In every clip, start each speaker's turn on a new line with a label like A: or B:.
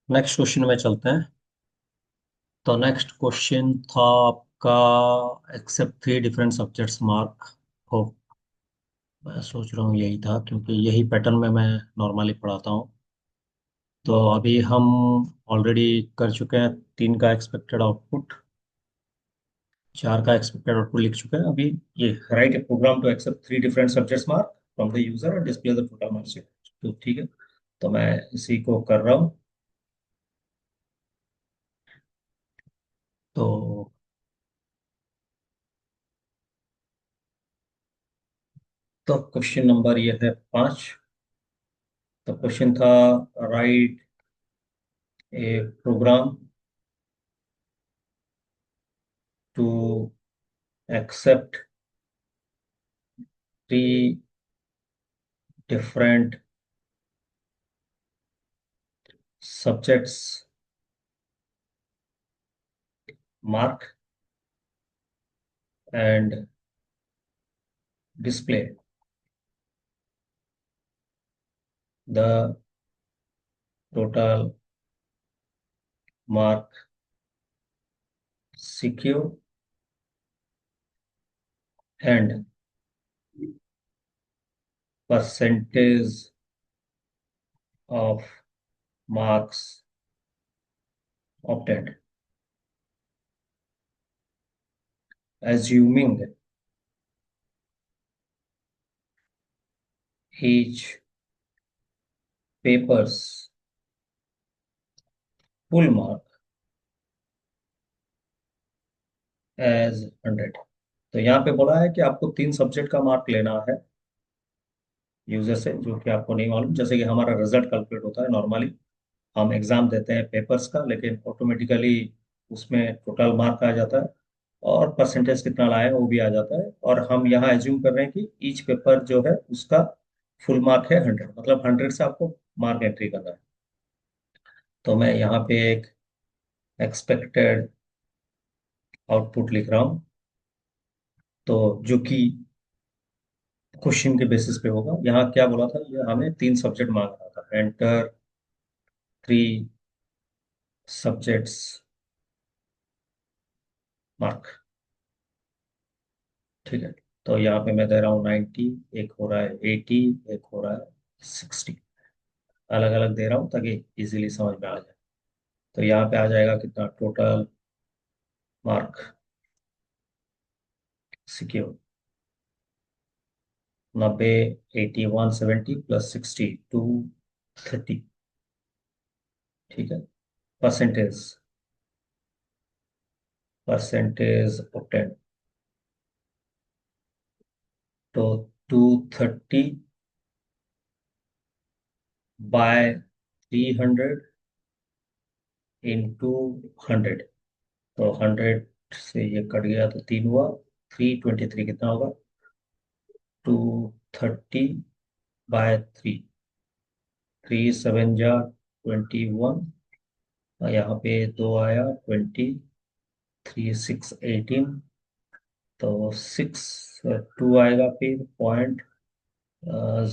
A: Next question में चलते हैं। तो नेक्स्ट क्वेश्चन था आपका, accept three different subjects mark हो। मैं सोच रहा हूँ यही था, क्योंकि यही पैटर्न में मैं नॉर्मली पढ़ाता हूँ। तो अभी हम ऑलरेडी कर चुके हैं तीन का एक्सपेक्टेड आउटपुट, चार का एक्सपेक्टेड आउटपुट लिख चुके हैं अभी। ये write a program to accept three different subjects mark from the user and display the total marks. तो ठीक है, तो मैं इसी को कर रहा हूँ। तो क्वेश्चन नंबर ये है 5। तो क्वेश्चन था, write a program to accept three different subjects mark and display the total mark secure and percentage of marks obtained, assuming each paper's full mark as 100। तो यहाँ पे बोला है कि आपको तीन सब्जेक्ट का मार्क लेना है यूजर से, जो कि आपको नहीं मालूम। जैसे कि हमारा रिजल्ट कैलकुलेट होता है नॉर्मली, हम एग्जाम देते हैं पेपर्स का, लेकिन ऑटोमेटिकली उसमें टोटल मार्क आ जाता है और परसेंटेज कितना लाए वो भी आ जाता है। और हम यहाँ एज्यूम कर रहे हैं कि ईच पेपर जो है उसका फुल मार्क है 100, मतलब 100 से आपको मार्क एंट्री करना है। तो मैं यहाँ पे एक एक्सपेक्टेड आउटपुट लिख रहा हूँ, तो जो कि क्वेश्चन के बेसिस पे होगा। यहाँ क्या बोला था, ये हमें तीन सब्जेक्ट मांग रहा था, एंटर थ्री सब्जेक्ट्स मार्क। ठीक है, तो यहाँ पे मैं दे रहा हूँ 90, एक हो रहा है 80, एक हो रहा है 60। अलग अलग दे रहा हूँ ताकि इजीली समझ में आ जाए। तो यहाँ पे आ जाएगा कितना टोटल मार्क सिक्योर, 90, 80, 170 प्लस 60, 230। ठीक है, परसेंटेज परसेंटेज ऑब्टेन, तो 230 बाय 300 इंटू 100। तो 100 से ये कट गया तो तीन हुआ, 323 कितना होगा, 230 बाय थ्री, 3 7 जा 21। यहाँ पे दो आया 20, 3 6 18। तो 6 2 आएगा फिर पॉइंट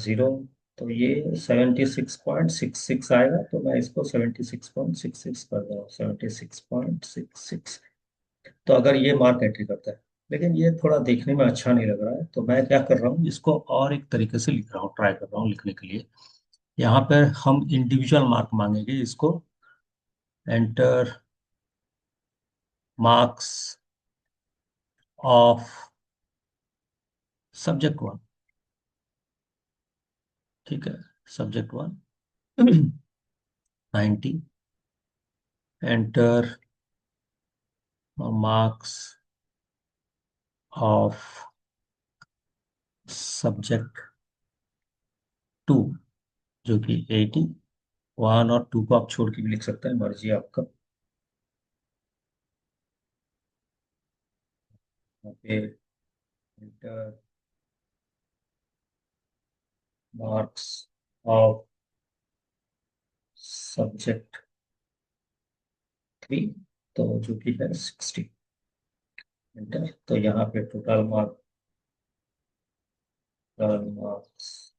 A: 0। तो ये 76.66 आएगा। तो मैं इसको 76.66 कर रहा हूँ, 76.66। तो अगर ये मार्क एंट्री करता है, लेकिन ये थोड़ा देखने में अच्छा नहीं लग रहा है, तो मैं क्या कर रहा हूँ, इसको और एक तरीके से लिख रहा हूँ, ट्राई कर रहा हूँ लिखने के लिए। यहाँ पर हम इंडिविजुअल मार्क मांगेंगे इसको, enter marks of subject one. ठीक है, subject one 90, enter marks of subject two, जो कि 80। वन और टू को आप छोड़ के भी लिख सकते हैं, मर्जी है आपका। यहाँ पे enter marks of subject three, तो जो कि है 60। एंटर, तो यहाँ पे टोटल मार्क्स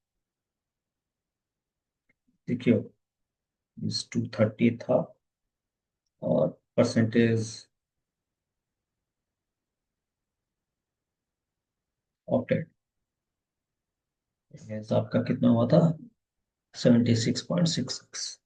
A: देखियो इस 230 था, और परसेंटेज ऑप्टेड आपका कितना हुआ था? 76.66।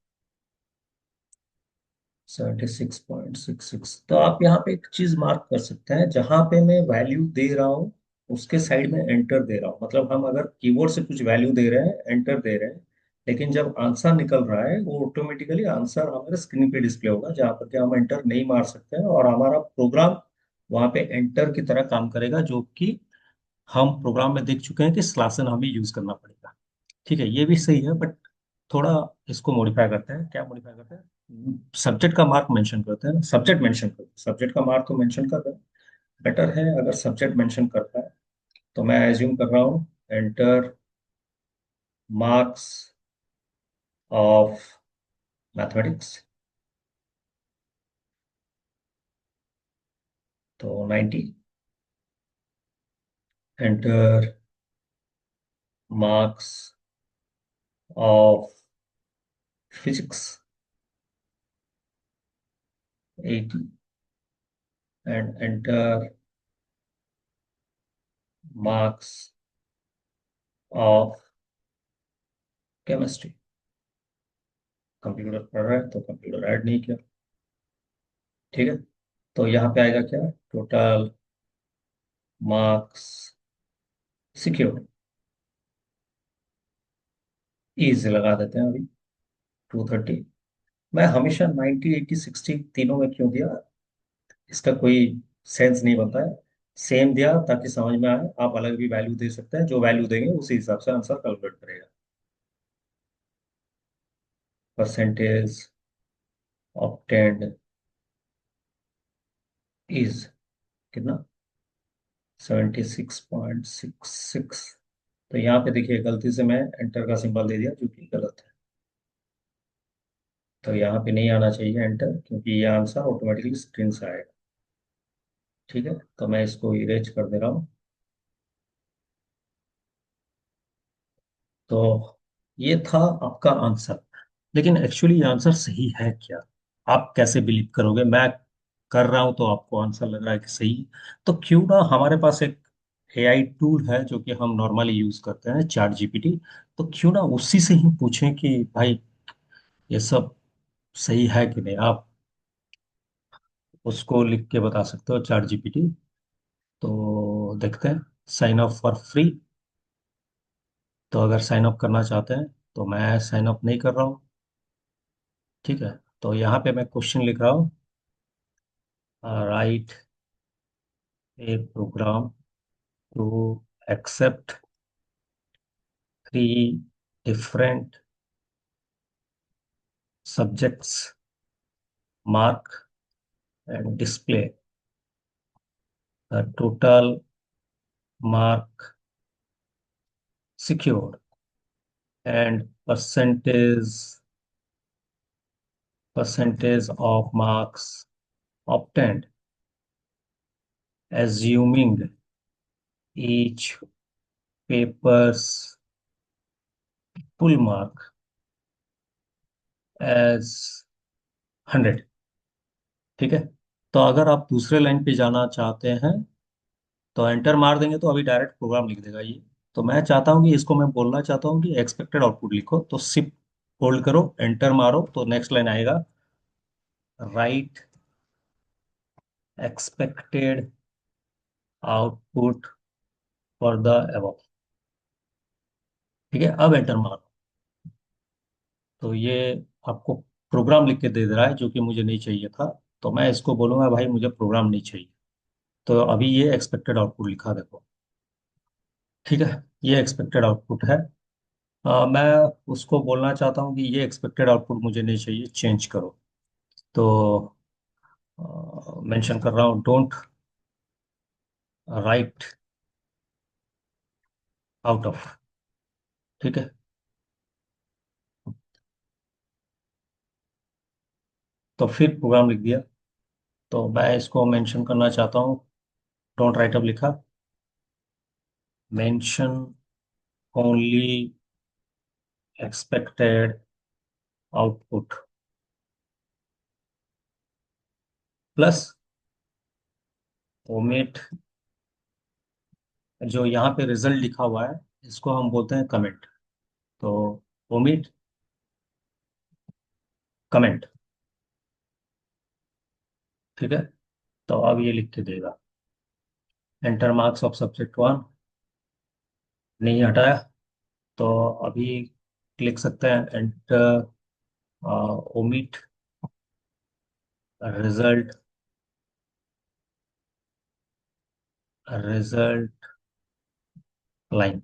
A: 76.66। तो आप यहाँ पे एक चीज मार्क कर सकते हैं, जहां पे मैं वैल्यू दे रहा हूँ उसके साइड में एंटर दे रहा हूँ। मतलब हम अगर कीबोर्ड से कुछ वैल्यू दे रहे हैं, एंटर दे रहे हैं, लेकिन जब आंसर निकल रहा है वो ऑटोमेटिकली आंसर हमारे स्क्रीन पे डिस्प्ले होगा, जहाँ पर कि हम एंटर नहीं मार सकते हैं, और हमारा प्रोग्राम वहां पे एंटर की तरह काम करेगा, जो कि हम प्रोग्राम में देख चुके हैं कि स्लैशन हमें यूज करना पड़ेगा। ठीक है, ये भी सही है, बट थोड़ा इसको मॉडिफाई करते हैं। क्या मॉडिफाई करते हैं? सब्जेक्ट का मार्क मेंशन करते हैं, सब्जेक्ट मेंशन करते हैं, सब्जेक्ट का मार्क तो मेंशन कर रहे हैं। बेटर है अगर सब्जेक्ट मेंशन करता है। तो मैं एज्यूम कर रहा हूँ एंटर मार्क्स ऑफ मैथमेटिक्स, तो 90। Enter marks of physics, 80। And enter marks of chemistry. Computer पढ़ रहा है तो कंप्यूटर ऐड नहीं किया। ठीक है, तो यहाँ पे आएगा क्या? टोटल मार्क्स सिक्योर, इज लगा देते हैं अभी 230। मैं हमेशा 90, 80, 60 तीनों में क्यों दिया, इसका कोई सेंस नहीं बनता है। सेम दिया ताकि समझ में आए, आप अलग भी वैल्यू दे सकते हैं, जो वैल्यू देंगे उसी हिसाब से आंसर कैलकुलेट करेगा। परसेंटेज ऑब्टेन्ड इज कितना? 76.66। तो यहाँ पे देखिए गलती से मैं एंटर का सिंबल दे दिया, जो कि गलत है। तो यहाँ पे नहीं आना चाहिए एंटर, क्योंकि ये आंसर ऑटोमेटिकली स्क्रीन से आएगा। ठीक है, तो मैं इसको इरेज कर दे रहा हूँ। तो ये था आपका आंसर। लेकिन एक्चुअली ये आंसर सही है क्या? आप कैसे बिलीव करोगे? मैं कर रहा हूं तो आपको आंसर लग रहा है कि सही है। तो क्यों ना हमारे पास एक एआई टूल है जो कि हम नॉर्मली यूज करते हैं, चैट जीपीटी। तो क्यों ना उसी से ही पूछें कि भाई ये सब सही है कि नहीं। आप उसको लिख के बता सकते हो, चैट जीपीटी। तो देखते हैं, साइन अप फॉर फ्री। तो अगर साइन अप करना चाहते हैं तो मैं साइन अप नहीं कर रहा हूँ। ठीक है, तो यहाँ पे मैं क्वेश्चन लिख रहा हूँ, write a program to accept 3 different subjects mark and display the total mark secured and percentage of marks obtained, assuming each paper's full mark as 100। ठीक है, तो अगर आप दूसरे लाइन पे जाना चाहते हैं तो एंटर मार देंगे, तो अभी डायरेक्ट प्रोग्राम लिख देगा ये। तो मैं चाहता हूँ कि इसको, मैं बोलना चाहता हूँ कि एक्सपेक्टेड आउटपुट लिखो, तो सिप होल्ड करो, एंटर मारो, तो नेक्स्ट लाइन आएगा, right expected output for the above. ठीक है, अब एंटर मारो। तो ये आपको प्रोग्राम लिख के दे दे रहा है, जो कि मुझे नहीं चाहिए था। तो मैं इसको बोलूंगा भाई मुझे प्रोग्राम नहीं चाहिए। तो अभी ये एक्सपेक्टेड आउटपुट लिखा, देखो। ठीक है, ये एक्सपेक्टेड आउटपुट है। मैं उसको बोलना चाहता हूँ कि ये एक्सपेक्टेड आउटपुट मुझे नहीं चाहिए, चेंज करो। तो मेंशन कर रहा हूँ, डोंट राइट आउट ऑफ। ठीक है, तो फिर प्रोग्राम लिख दिया। तो मैं इसको मेंशन करना चाहता हूँ, डोंट राइट अप लिखा, mention only expected output plus omit, जो यहाँ पे रिजल्ट लिखा हुआ है इसको हम बोलते हैं कमेंट। तो ओमिट कमेंट, ठीक है। तो अब ये लिख के देगा, enter marks of subject one, नहीं हटाया। तो अभी लिख सकते हैं enter omit result, result line.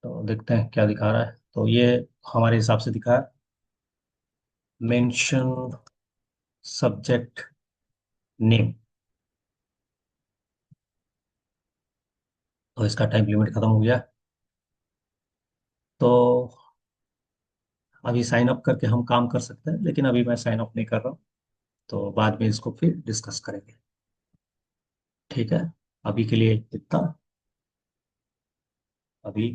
A: तो देखते हैं क्या दिखा रहा है। तो ये हमारे हिसाब से दिखा है, मेंशन सब्जेक्ट नेम। तो इसका टाइम लिमिट खत्म हो गया। तो अभी साइन अप करके हम काम कर सकते हैं, लेकिन अभी मैं साइन अप नहीं कर रहा हूँ। तो बाद में इसको फिर डिस्कस करेंगे, ठीक है। अभी के लिए इतना। अभी